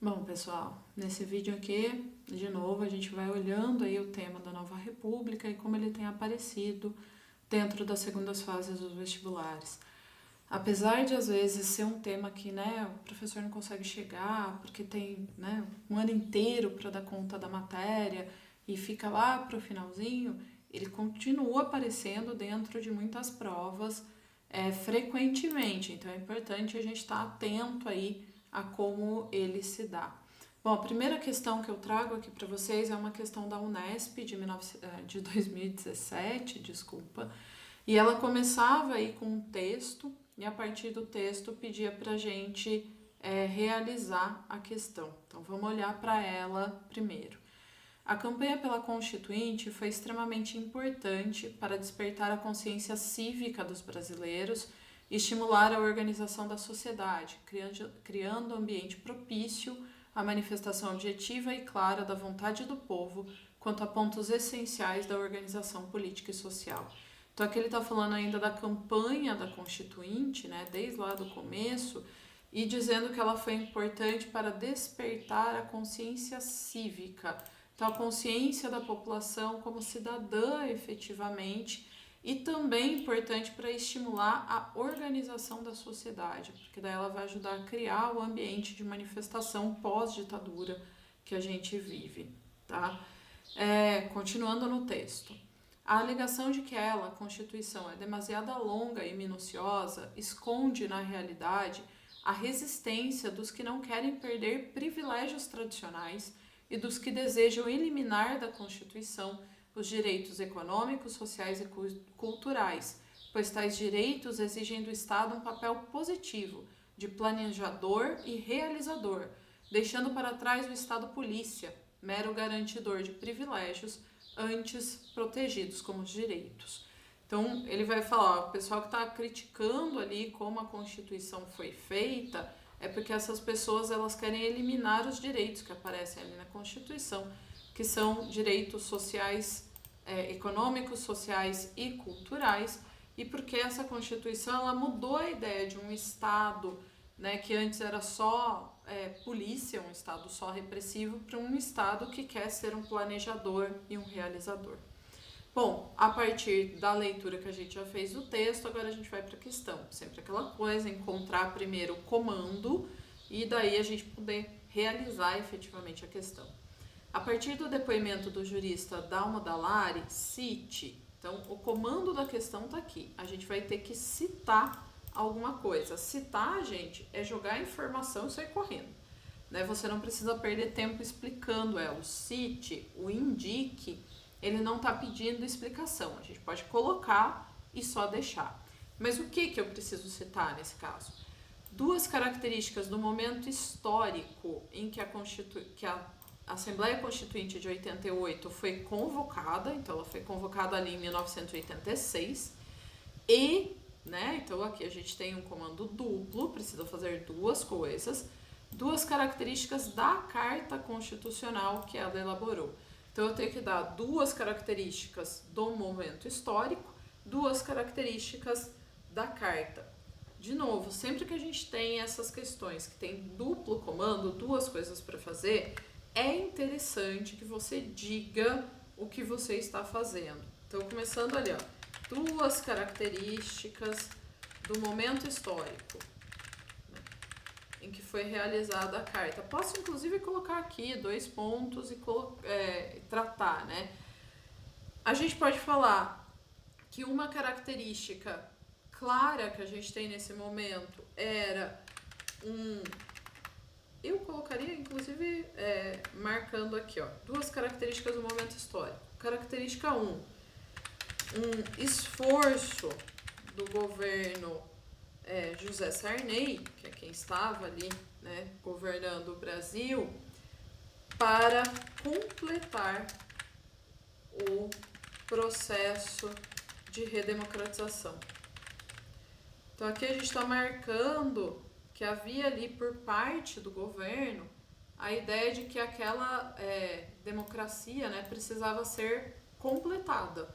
Bom, pessoal, nesse vídeo aqui, de novo, a gente vai olhando aí o tema da Nova República e como ele tem aparecido dentro das segundas fases dos vestibulares. Apesar de, às vezes, ser um tema que, o professor não consegue chegar, porque tem, um ano inteiro para dar conta da matéria e fica lá para o finalzinho, ele continua aparecendo dentro de muitas provas, frequentemente. Então, é importante a gente estar atento aí a como ele se dá. Bom, a primeira questão que eu trago aqui para vocês é uma questão da Unesp de 2017, desculpa, e ela começava aí com um texto e a partir do texto pedia para a gente realizar a questão. Então vamos olhar para ela primeiro. A campanha pela Constituinte foi extremamente importante para despertar a consciência cívica dos brasileiros e estimular a organização da sociedade, criando um ambiente propício à manifestação objetiva e clara da vontade do povo quanto a pontos essenciais da organização política e social. Então aqui ele está falando ainda da campanha da Constituinte, desde lá do começo, e dizendo que ela foi importante para despertar a consciência cívica, então a consciência da população como cidadã efetivamente, e também importante para estimular a organização da sociedade, porque daí ela vai ajudar a criar o ambiente de manifestação pós-ditadura que a gente vive, tá? Continuando no texto. A alegação de que a Constituição, é demasiado longa e minuciosa esconde, na realidade, a resistência dos que não querem perder privilégios tradicionais e dos que desejam eliminar da Constituição os direitos econômicos, sociais e culturais, pois tais direitos exigem do Estado um papel positivo, de planejador e realizador, deixando para trás o Estado polícia, mero garantidor de privilégios, antes protegidos como direitos. Então ele vai falar, o pessoal que está criticando ali como a Constituição foi feita, é porque essas pessoas elas querem eliminar os direitos que aparecem ali na Constituição, que são direitos sociais, econômicos, sociais e culturais, e porque essa Constituição ela mudou a ideia de um Estado, que antes era só polícia, um Estado só repressivo, para um Estado que quer ser um planejador e um realizador. Bom, a partir da leitura que a gente já fez do texto, agora a gente vai para a questão. Sempre aquela coisa, encontrar primeiro o comando e daí a gente poder realizar efetivamente a questão. A partir do depoimento do jurista Dalmo Dallari, cite. Então, o comando da questão está aqui. A gente vai ter que citar alguma coisa. Citar, gente, é jogar informação e sair correndo. Você não precisa perder tempo explicando ela. O cite, o indique, ele não está pedindo explicação. A gente pode colocar e só deixar. Mas o que eu preciso citar nesse caso? Duas características do momento histórico em que a Assembleia Constituinte de 88 foi convocada, então ela foi convocada ali em 1986, então aqui a gente tem um comando duplo, precisa fazer duas coisas, duas características da Carta Constitucional que ela elaborou. Então eu tenho que dar duas características do momento histórico, duas características da Carta. De novo, sempre que a gente tem essas questões que tem duplo comando, duas coisas para fazer, é interessante que você diga o que você está fazendo. Então, começando ali, duas características do momento histórico em que foi realizada a carta. Posso, inclusive, colocar aqui 2 pontos e tratar, A gente pode falar que uma característica clara que a gente tem nesse momento era eu colocaria, inclusive, marcando aqui, duas características do momento histórico. Característica 1, um esforço do governo José Sarney, que é quem estava ali, governando o Brasil, para completar o processo de redemocratização. Então aqui a gente está marcando que havia ali por parte do governo a ideia de que aquela democracia precisava ser completada,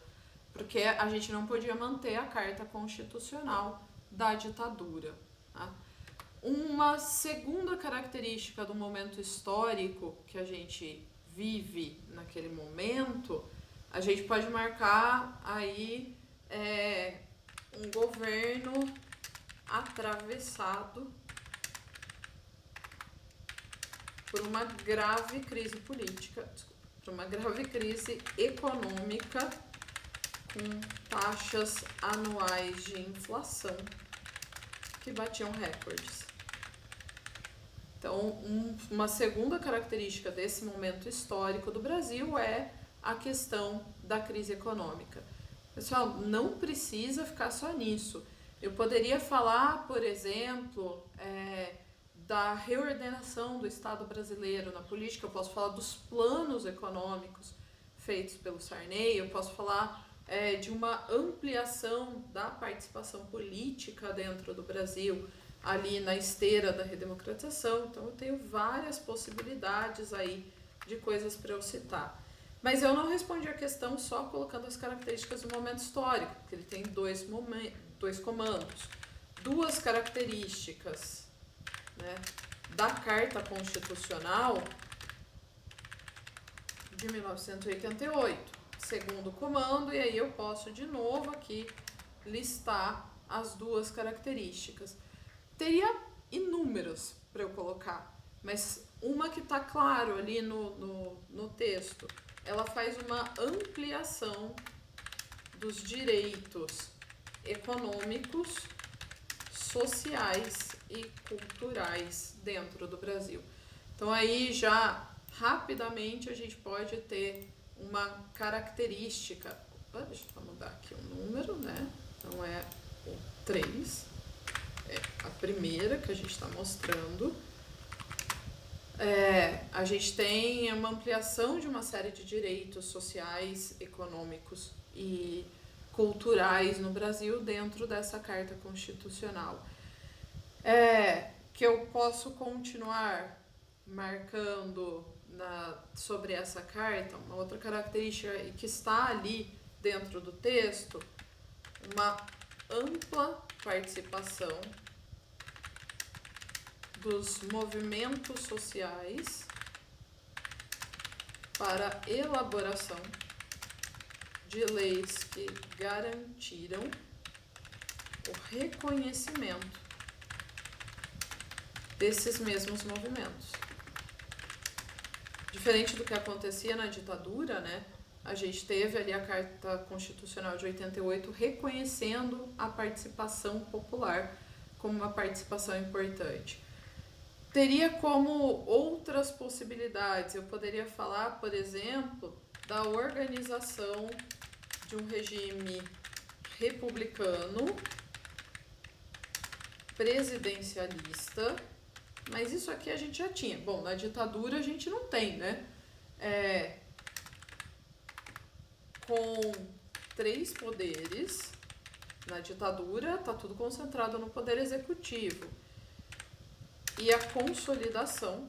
porque a gente não podia manter a Carta Constitucional da ditadura. Tá? Uma segunda característica do momento histórico que a gente vive naquele momento, a gente pode marcar aí um governo atravessado por uma grave crise política, por uma grave crise econômica, com taxas anuais de inflação que batiam recordes. Então, uma segunda característica desse momento histórico do Brasil é a questão da crise econômica. Pessoal, não precisa ficar só nisso. Eu poderia falar, por exemplo, da reordenação do Estado brasileiro na política, eu posso falar dos planos econômicos feitos pelo Sarney, eu posso falar de uma ampliação da participação política dentro do Brasil, ali na esteira da redemocratização. Então eu tenho várias possibilidades aí de coisas para eu citar. Mas eu não respondi a questão só colocando as características do momento histórico, porque ele tem dois comandos, duas características, né, da Carta Constitucional de 1988, segundo comando, e aí eu posso de novo aqui listar as duas características. Teria inúmeras para eu colocar, mas uma que está claro ali no texto, ela faz uma ampliação dos direitos econômicos, sociais e culturais dentro do Brasil. Então aí já rapidamente a gente pode ter uma característica. Opa, deixa eu mudar aqui o número, né? Então é o 3, é a primeira que a gente está mostrando. A gente tem uma ampliação de uma série de direitos sociais, econômicos e culturais no Brasil dentro dessa Carta Constitucional. Que eu posso continuar marcando sobre essa carta, uma outra característica que está ali dentro do texto, uma ampla participação dos movimentos sociais para elaboração de leis que garantiram o reconhecimento desses mesmos movimentos. Diferente do que acontecia na ditadura, né? A gente teve ali a Carta Constitucional de 88 reconhecendo a participação popular como uma participação importante. Teria como outras possibilidades, eu poderia falar, por exemplo, da organização de um regime republicano, presidencialista, mas isso aqui a gente já tinha. Bom, na ditadura a gente não tem, né? Com 3 poderes, na ditadura está tudo concentrado no poder executivo. E a consolidação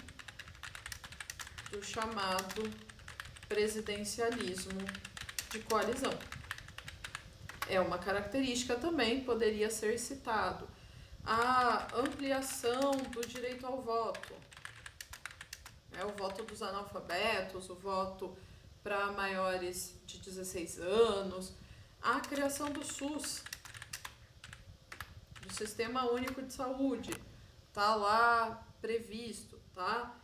do chamado presidencialismo de coalizão. É uma característica também, poderia ser citado. A ampliação do direito ao voto, o voto dos analfabetos, o voto para maiores de 16 anos, a criação do SUS, do Sistema Único de Saúde, está lá previsto, tá?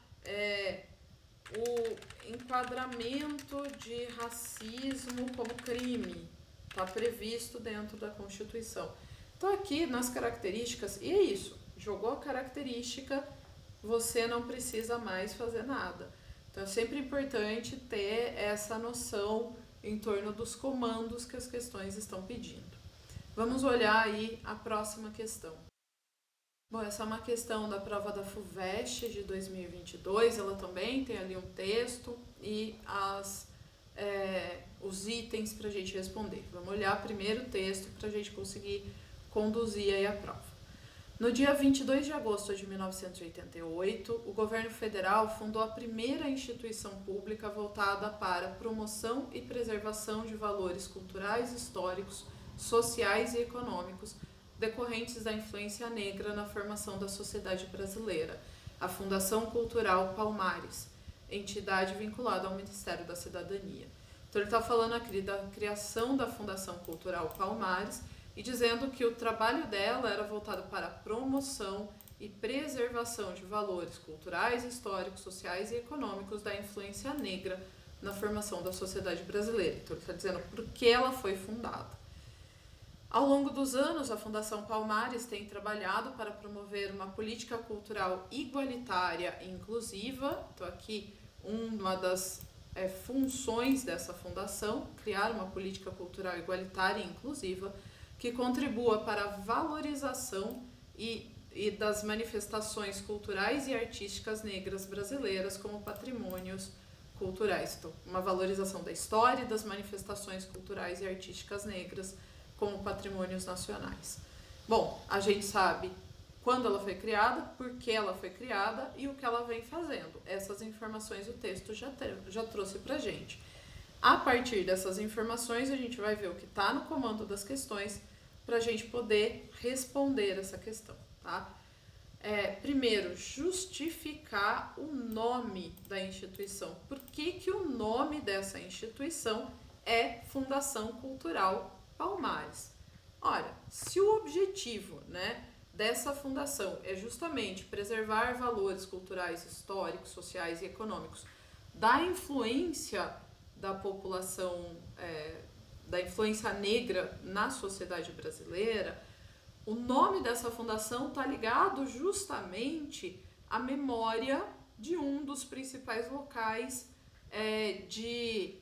O enquadramento de racismo como crime está previsto dentro da Constituição. Então aqui nas características, e é isso, jogou a característica, você não precisa mais fazer nada. Então é sempre importante ter essa noção em torno dos comandos que as questões estão pedindo. Vamos olhar aí a próxima questão. Bom, essa é uma questão da prova da FUVEST de 2022, ela também tem ali um texto e os itens para a gente responder. Vamos olhar primeiro o texto para a gente conseguir conduzir aí a prova. No dia 22 de agosto de 1988, o governo federal fundou a primeira instituição pública voltada para a promoção e preservação de valores culturais, históricos, sociais e econômicos decorrentes da influência negra na formação da sociedade brasileira. A Fundação Cultural Palmares, entidade vinculada ao Ministério da Cidadania. Então ele está falando aqui da criação da Fundação Cultural Palmares e dizendo que o trabalho dela era voltado para a promoção e preservação de valores culturais, históricos, sociais e econômicos da influência negra na formação da sociedade brasileira. Então ele está dizendo por que ela foi fundada. Ao longo dos anos, a Fundação Palmares tem trabalhado para promover uma política cultural igualitária e inclusiva. Então aqui uma das funções dessa fundação, criar uma política cultural igualitária e inclusiva que contribua para a valorização e das manifestações culturais e artísticas negras brasileiras como patrimônios culturais. Então, uma valorização da história e das manifestações culturais e artísticas negras como patrimônios nacionais. Bom, a gente sabe quando ela foi criada, por que ela foi criada e o que ela vem fazendo. Essas informações o texto já trouxe pra gente. A partir dessas informações, a gente vai ver o que está no comando das questões para a gente poder responder essa questão, tá? Primeiro, justificar o nome da instituição. Por que o nome dessa instituição é Fundação Cultural Palmares? Olha, se o objetivo, dessa fundação é justamente preservar valores culturais, históricos, sociais e econômicos da influência da população, da influência negra na sociedade brasileira, o nome dessa fundação está ligado justamente à memória de um dos principais locais de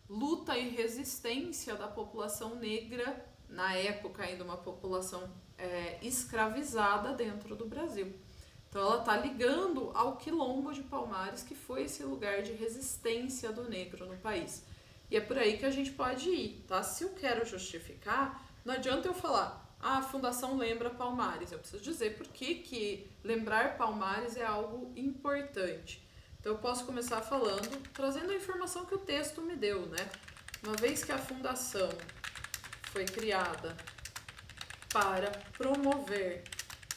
luta e resistência da população negra, na época ainda uma população escravizada dentro do Brasil. Então ela está ligando ao Quilombo de Palmares, que foi esse lugar de resistência do negro no país. E é por aí que a gente pode ir, tá? Se eu quero justificar, não adianta eu falar, a fundação lembra Palmares. Eu preciso dizer por que lembrar Palmares é algo importante. Então eu posso começar falando, trazendo a informação que o texto me deu, Uma vez que a fundação foi criada para promover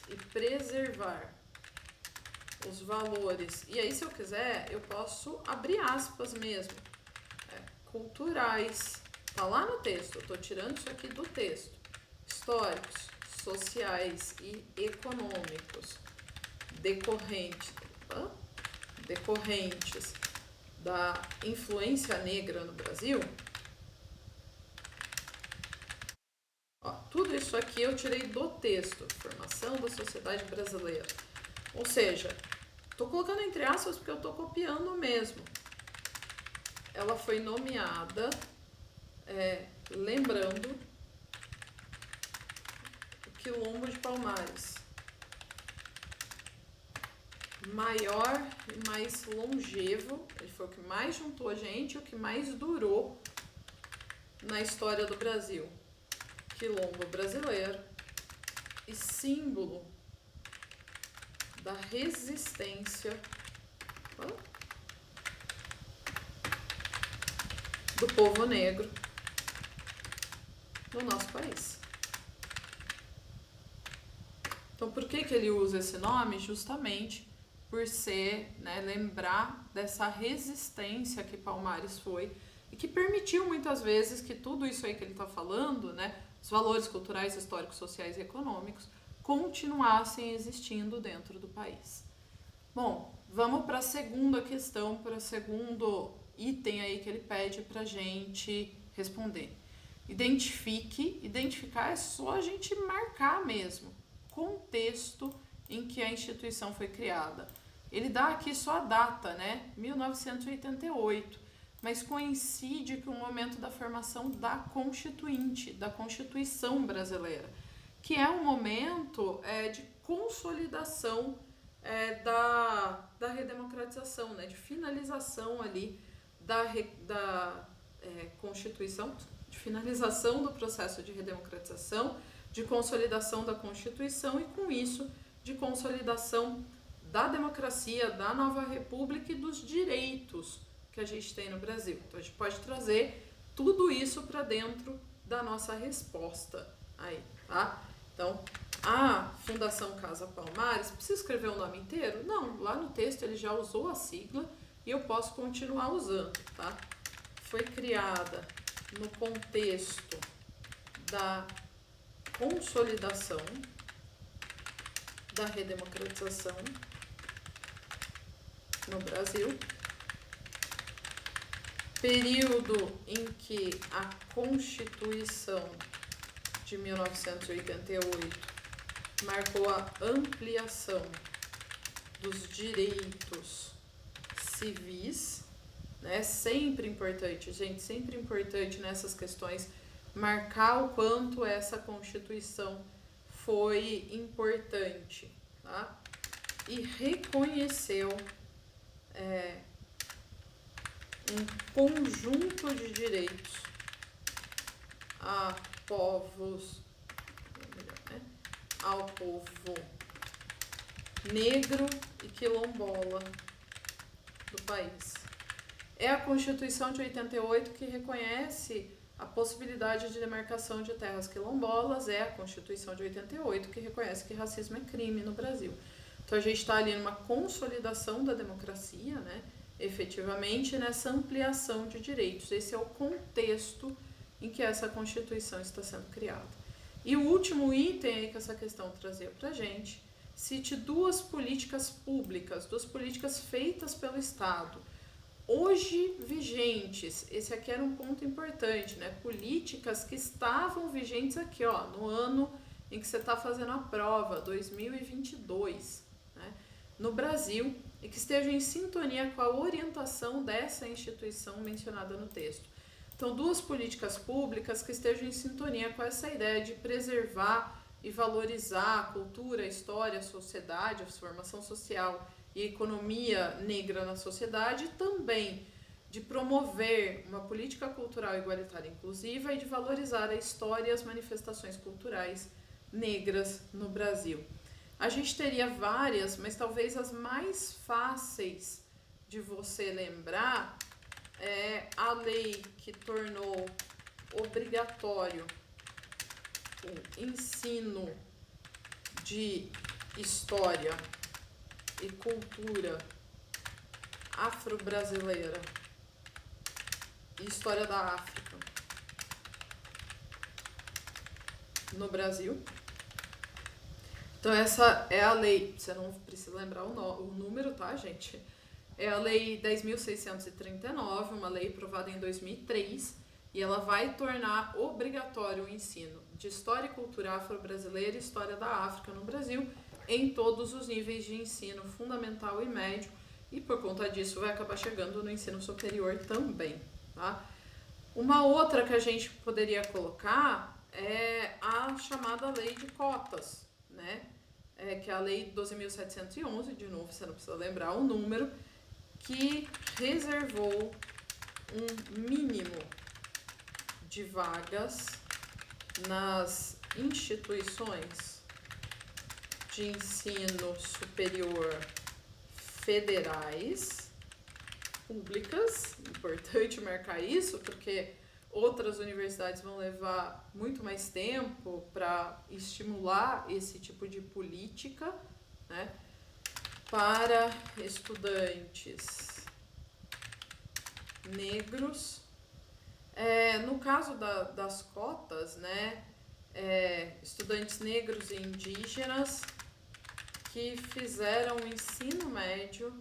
e preservar os valores, e aí se eu quiser, eu posso abrir aspas mesmo, culturais, tá lá no texto, eu tô tirando isso aqui do texto, históricos, sociais e econômicos, decorrentes da influência negra no Brasil. Tudo isso aqui eu tirei do texto, Formação da Sociedade Brasileira. Ou seja, estou colocando entre aspas porque eu estou copiando mesmo. Ela foi nomeada, lembrando o Quilombo de Palmares. Maior e mais longevo, ele foi o que mais juntou gente, o que mais durou na história do Brasil. Quilombo brasileiro e símbolo da resistência do povo negro no nosso país. Então, por que ele usa esse nome? Justamente por ser, lembrar dessa resistência que Palmares foi e que permitiu muitas vezes que tudo isso aí que ele está falando, os valores culturais, históricos, sociais e econômicos, continuassem existindo dentro do país. Bom, vamos para a segunda questão, para o segundo item aí que ele pede para a gente responder. Identificar é só a gente marcar mesmo, contexto em que a instituição foi criada. Ele dá aqui só a data, 1988, mas coincide com o momento da formação da Constituinte, da Constituição Brasileira, que é um momento de consolidação da redemocratização, de finalização ali da Constituição, de finalização do processo de redemocratização, de consolidação da Constituição e, com isso, de consolidação da democracia, da nova república e dos direitos que a gente tem no Brasil. Então a gente pode trazer tudo isso para dentro da nossa resposta aí, tá? Então, a Fundação Casa Palmares, precisa escrever o nome inteiro? Não, lá no texto ele já usou a sigla e eu posso continuar usando, tá? Foi criada no contexto da consolidação da redemocratização no Brasil, período em que a Constituição de 1988 marcou a ampliação dos direitos civis, né? Sempre importante, gente, sempre importante nessas questões marcar o quanto essa Constituição foi importante, tá? E reconheceu um conjunto de direitos a povos, ao povo negro e quilombola do país. É a Constituição de 88 que reconhece a possibilidade de demarcação de terras quilombolas, é a Constituição de 88 que reconhece que racismo é crime no Brasil. Então a gente está ali numa consolidação da democracia, né? Efetivamente nessa ampliação de direitos. Esse é o contexto em que essa Constituição está sendo criada. E o último item aí que essa questão trazia pra gente, cite duas políticas públicas, duas políticas feitas pelo Estado, hoje vigentes. Esse aqui era um ponto importante, né? Políticas que estavam vigentes aqui, ó, no ano em que você está fazendo a prova, 2022, né? No Brasil, e que estejam em sintonia com a orientação dessa instituição mencionada no texto. Então, duas políticas públicas que estejam em sintonia com essa ideia de preservar e valorizar a cultura, a história, a sociedade, a formação social e economia negra na sociedade, e também de promover uma política cultural igualitária e inclusiva e de valorizar a história e as manifestações culturais negras no Brasil. A gente teria várias, mas talvez as mais fáceis de você lembrar é a lei que tornou obrigatório o ensino de história e cultura afro-brasileira e história da África no Brasil. Então essa é a lei, você não precisa lembrar o número, tá, gente? É a lei 10.639, uma lei aprovada em 2003, e ela vai tornar obrigatório o ensino de história e cultura afro-brasileira e história da África no Brasil em todos os níveis de ensino fundamental e médio, e por conta disso vai acabar chegando no ensino superior também, tá? Uma outra que a gente poderia colocar é a chamada lei de cotas, né? Que é a lei 12.711, de novo, você não precisa lembrar o número, que reservou um mínimo de vagas nas instituições de ensino superior federais, públicas. Importante marcar isso, porque outras universidades vão levar muito mais tempo para estimular esse tipo de política, né? Para estudantes negros. No caso das cotas, né? Estudantes negros e indígenas que fizeram o ensino médio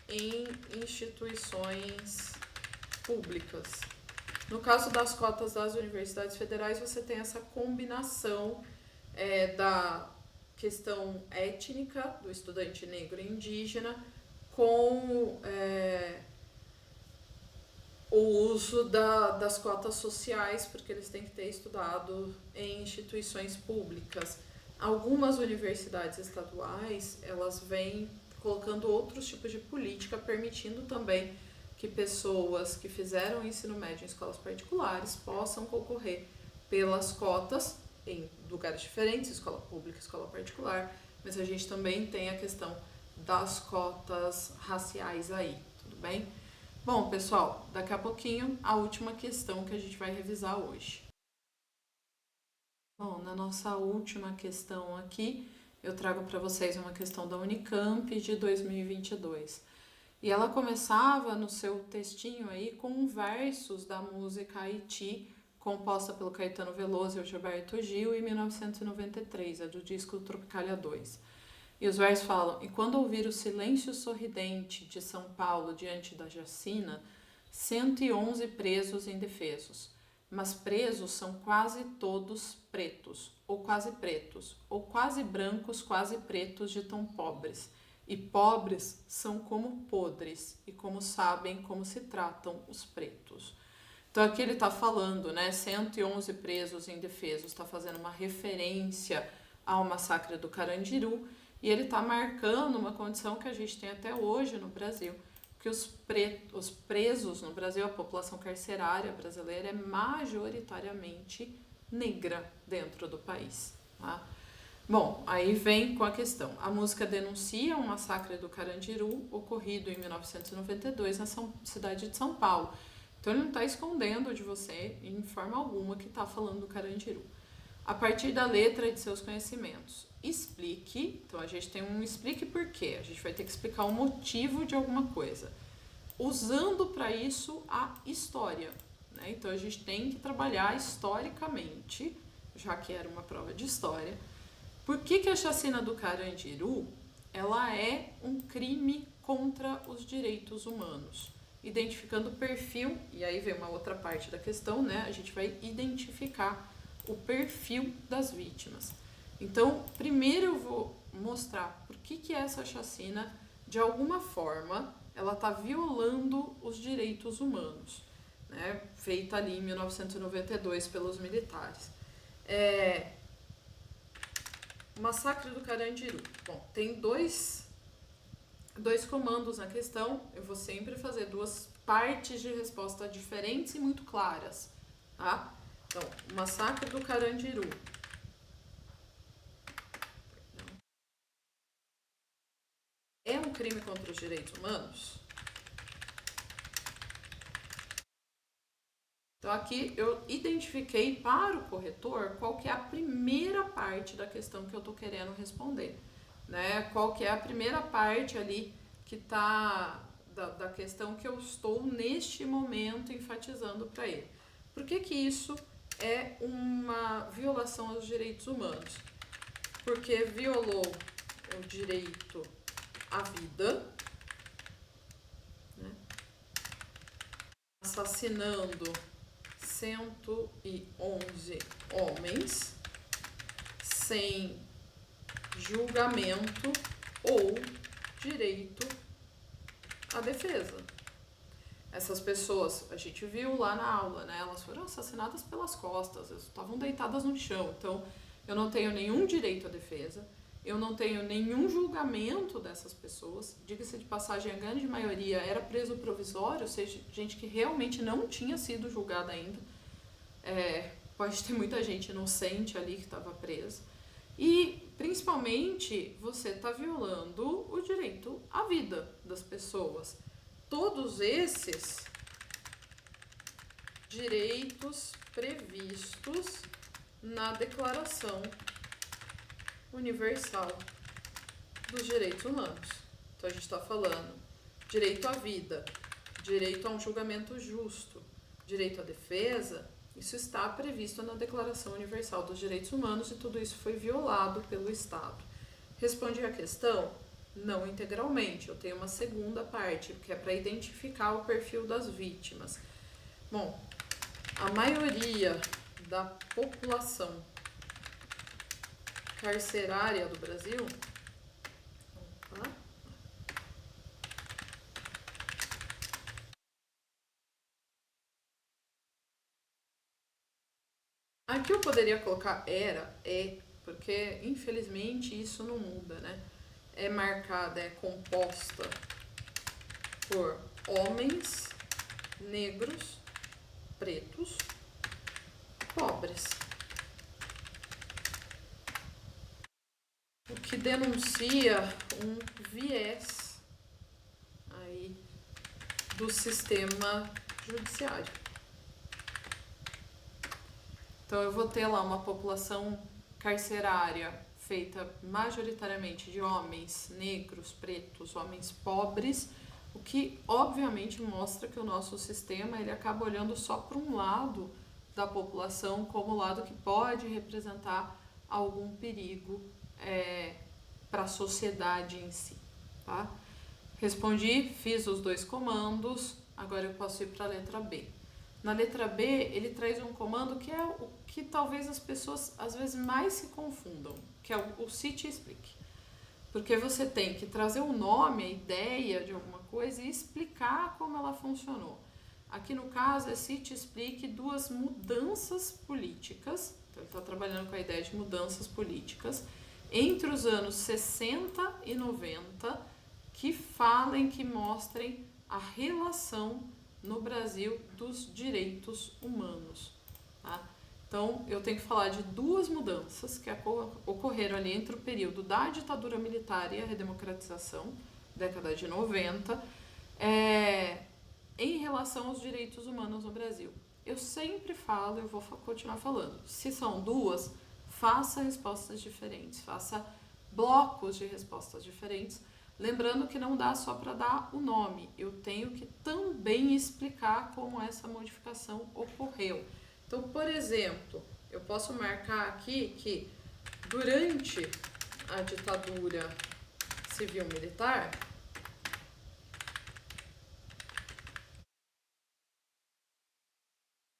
em instituições públicas. No caso das cotas das universidades federais, você tem essa combinação da questão étnica do estudante negro e indígena com o uso das cotas sociais, porque eles têm que ter estudado em instituições públicas. Algumas universidades estaduais, elas vêm colocando outros tipos de política, permitindo também que pessoas que fizeram ensino médio em escolas particulares possam concorrer pelas cotas em lugares diferentes, escola pública, escola particular, mas a gente também tem a questão das cotas raciais aí, tudo bem? Bom, pessoal, daqui a pouquinho a última questão que a gente vai revisar hoje. Bom, na nossa última questão aqui, eu trago para vocês uma questão da Unicamp de 2022. E ela começava no seu textinho aí com versos da música Haiti, composta pelo Caetano Veloso e o Gilberto Gil em 1993, é do disco Tropicália 2. E os versos falam: "E quando ouvir o silêncio sorridente de São Paulo diante da Jacina, 111 presos indefesos. Mas presos são quase todos pretos, ou quase brancos, quase pretos de tão pobres. E pobres são como podres, e como sabem como se tratam os pretos." Então aqui ele está falando, né, 111 presos indefesos, está fazendo uma referência ao massacre do Carandiru, e ele está marcando uma condição que a gente tem até hoje no Brasil, que os presos no Brasil, a população carcerária brasileira é majoritariamente negra dentro do país. Tá? Bom, aí vem com a questão. A música denuncia um massacre do Carandiru ocorrido em 1992 na cidade de São Paulo. Então ele não está escondendo de você, em forma alguma, que está falando do Carandiru. A partir da letra e de seus conhecimentos. Explique, então a gente tem um explique por quê, a gente vai ter que explicar o motivo de alguma coisa, usando para isso a história, né? Então a gente tem que trabalhar historicamente, já que era uma prova de história, por que a chacina do Carandiru, ela é um crime contra os direitos humanos, identificando o perfil, e aí vem uma outra parte da questão, né? A gente vai identificar o perfil das vítimas. Então, primeiro eu vou mostrar por que essa chacina, de alguma forma, ela está violando os direitos humanos, né? Feita ali em 1992 pelos militares. O massacre do Carandiru. Bom, tem dois comandos na questão, eu vou sempre fazer duas partes de resposta diferentes e muito claras, tá? Então, o massacre do Carandiru é um crime contra os direitos humanos? Então aqui eu identifiquei para o corretor qual que é a primeira parte da questão que eu estou querendo responder, né? Qual que é a primeira parte ali que está da questão que eu estou neste momento enfatizando para ele. Por que isso é uma violação aos direitos humanos? Porque violou o direito à vida, né? Assassinando 111 homens sem julgamento ou direito à defesa. Essas pessoas, a gente viu lá na aula, né? Elas foram assassinadas pelas costas, elas estavam deitadas no chão. Então, eu não tenho nenhum direito à defesa, eu não tenho nenhum julgamento dessas pessoas. Diga-se de passagem, a grande maioria era preso provisório, ou seja, gente que realmente não tinha sido julgada ainda. Pode ter muita gente inocente ali que estava presa. E, principalmente, você está violando o direito à vida das pessoas. Todos esses direitos previstos na Declaração Universal dos Direitos Humanos. Então a gente está falando direito à vida, direito a um julgamento justo, direito à defesa. Isso está previsto na Declaração Universal dos Direitos Humanos e tudo isso foi violado pelo Estado. Respondi a questão? Não integralmente, eu tenho uma segunda parte, que é para identificar o perfil das vítimas. Bom, a maioria da população carcerária do Brasil, aqui eu poderia colocar porque infelizmente isso não muda, né? É marcada, é composta por homens negros, pretos, pobres. O que denuncia um viés aí do sistema judiciário. Então, eu vou ter lá uma população carcerária feita majoritariamente de homens negros, pretos, homens pobres, o que obviamente mostra que o nosso sistema ele acaba olhando só para um lado da população como o lado que pode representar algum perigo para a sociedade em si. Tá? Respondi, fiz os 2 comandos, agora eu posso ir para a letra B. Na letra B, ele traz um comando que é o que talvez as pessoas às vezes mais se confundam, que é o cite e explique. Porque você tem que trazer o nome, a ideia de alguma coisa e explicar como ela funcionou. Aqui no caso é cite e explique 2 mudanças políticas, então ele está trabalhando com a ideia de mudanças políticas, entre os anos 60 e 90, que falem, que mostrem a relação no Brasil dos direitos humanos. Tá? Então, eu tenho que falar de 2 mudanças que ocorreram ali entre o período da ditadura militar e a redemocratização, década de 90, em relação aos direitos humanos no Brasil. Eu sempre falo, eu vou continuar falando, se são 2, faça respostas diferentes, faça blocos de respostas diferentes, lembrando que não dá só para dar o nome, eu tenho que também explicar como essa modificação ocorreu. Então, por exemplo, eu posso marcar aqui que durante a ditadura civil-militar,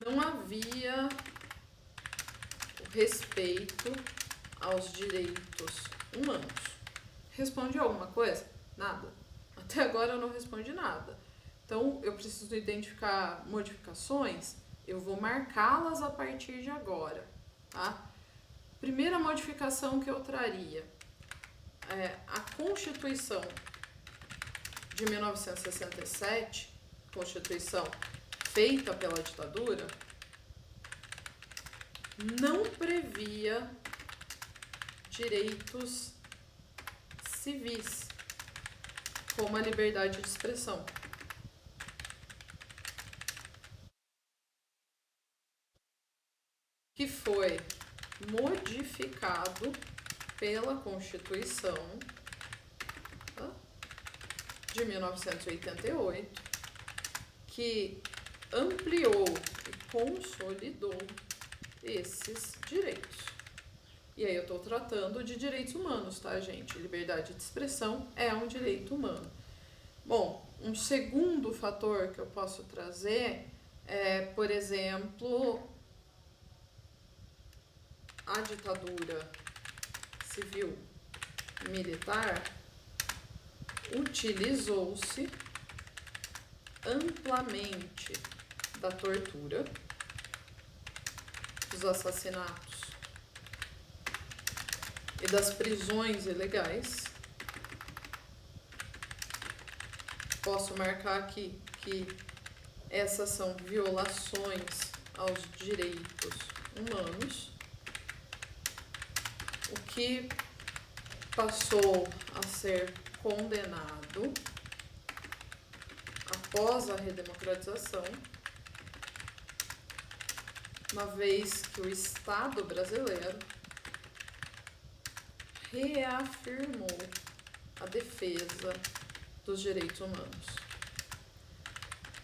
não havia o respeito aos direitos humanos. Responde alguma coisa? Nada. Até agora eu não respondi nada. Então, eu preciso identificar modificações, eu vou marcá-las a partir de agora. Tá? Primeira modificação que eu traria é a Constituição de 1967, Constituição feita pela ditadura, não previa direitos civis, como a liberdade de expressão. Que foi modificado pela Constituição de 1988, que ampliou e consolidou esses direitos. E aí eu estou tratando de direitos humanos, tá, gente? Liberdade de expressão é um direito humano. Bom, um segundo fator que eu posso trazer é, por exemplo, a ditadura civil-militar utilizou-se amplamente da tortura, dos assassinatos e das prisões ilegais. Posso marcar aqui que essas são violações aos direitos humanos, o que passou a ser condenado após a redemocratização, uma vez que o Estado brasileiro reafirmou a defesa dos direitos humanos.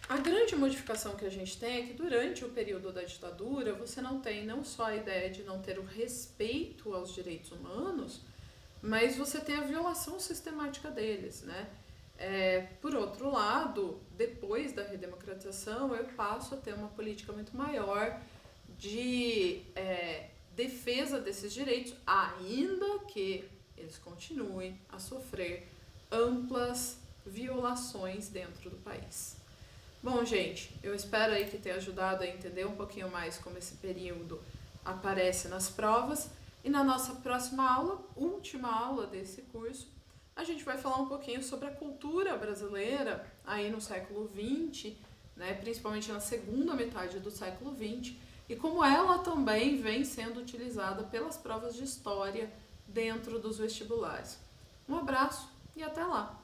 A grande modificação que a gente tem é que durante o período da ditadura você não tem não só a ideia de não ter o respeito aos direitos humanos, mas você tem a violação sistemática deles, né? Por outro lado, depois da redemocratização, eu passo a ter uma política muito maior de defesa desses direitos, ainda que eles continuem a sofrer amplas violações dentro do país. Bom, gente, eu espero aí que tenha ajudado a entender um pouquinho mais como esse período aparece nas provas. E na nossa próxima aula, última aula desse curso, a gente vai falar um pouquinho sobre a cultura brasileira aí no século XX, né, principalmente na segunda metade do século XX, e como ela também vem sendo utilizada pelas provas de história dentro dos vestibulares. Um abraço e até lá!